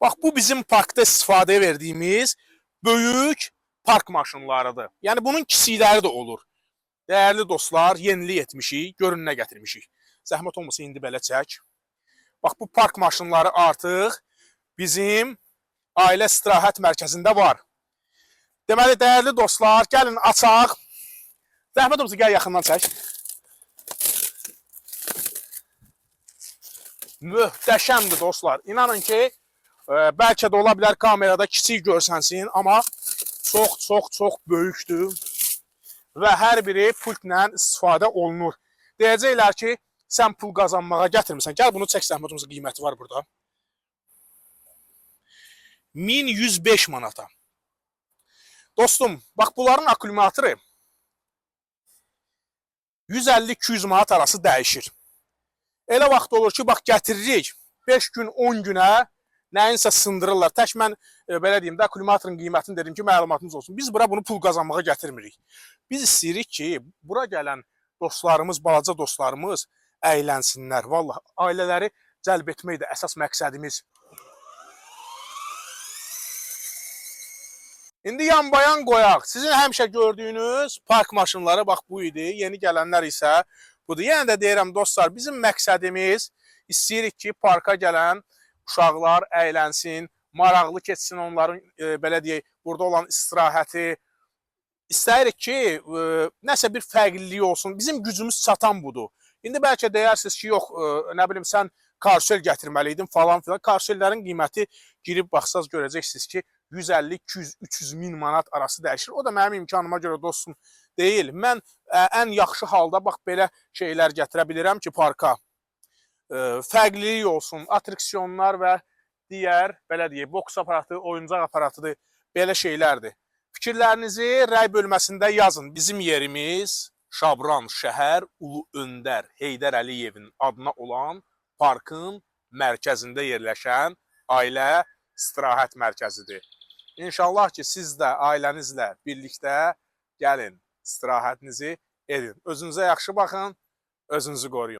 Bax, bu bizim parkda istifadəyə verdiyimiz böyük park maşınlarıdır. Yəni, bunun kiçikləri də olur. Dəyərli dostlar, yenilik etmişik, görün nə gətirmişik. Zəhmət olmasa indi belə çək. Bax, bu park maşınları artıq bizim ailə istirahət mərkəzində var. Deməli, dəyərli dostlar, gəlin açaq. Zəhmət olmasa gəl yaxından çək. Möhtəşəmdir dostlar. İnanın ki, bəlkə də ola bilər kamerada kiçik görsənsin, amma çox böyükdür və hər biri pultla istifadə olunur. Deyəcəklər ki, sən pul qazanmağa gətirmirsən. Gəl bunu çək, zəhmət olmasa qiyməti var burada. 1105 manata. Dostum, bax bunların akkumulatoru 150-200 manat arası dəyişir. Elə vaxt olur ki, bax gətiririk 5 gün, 10 günə nəyinsə sındırırlar. Tək mən belə deyim də, akkumulatorun qiymətini dedim ki, məlumatınız olsun. Biz bura bunu pul qazanmağa gətirmirik. Biz istəyirik ki, bura gələn dostlarımız, balaca dostlarımız əylənsinlər. Vallahi ailələri cəlb etmək də əsas məqsədimiz. İndi yan-bayan qoyaq. Sizin həmişə gördüyünüz park maşınları bax bu idi. Yeni gələnlər isə budur. Yenə də deyirəm dostlar, bizim məqsədimiz istəyirik ki, parka gələn uşaqlar əylənsin, maraqlı keçsin onların, belə deyək, burada olan istirahəti. İstəyirik ki, nəsə bir fərqlilik olsun. Bizim gücümüz çatan budur. İndi bəlkə deyirsiniz ki, yox, nə bilim, sən karsel gətirməliydin falan filan. Karsellərin qiyməti girib baxsaz görəcəksiniz ki, 150, 200, 300 min manat arası dəyişir. O da mənim imkanıma görə dostum deyil. Mən ən yaxşı halda bax belə şeylər gətirə bilirəm ki, parka. Fərqlilik olsun, atraksiyonlar və digər, belə deyək, boks aparatı, oyuncaq aparatıdır, belə şeylərdir. Fikirlərinizi rəy bölməsində yazın. Bizim yerimiz Şabran şəhər Ulu Öndər Heydər Əliyevin adına olan parkın mərkəzində yerləşən ailə istirahət mərkəzidir. İnşallah ki, siz də ailənizlə birlikdə gəlin, istirahətinizi edin. Özünüzə yaxşı baxın, özünüzü qoruyun.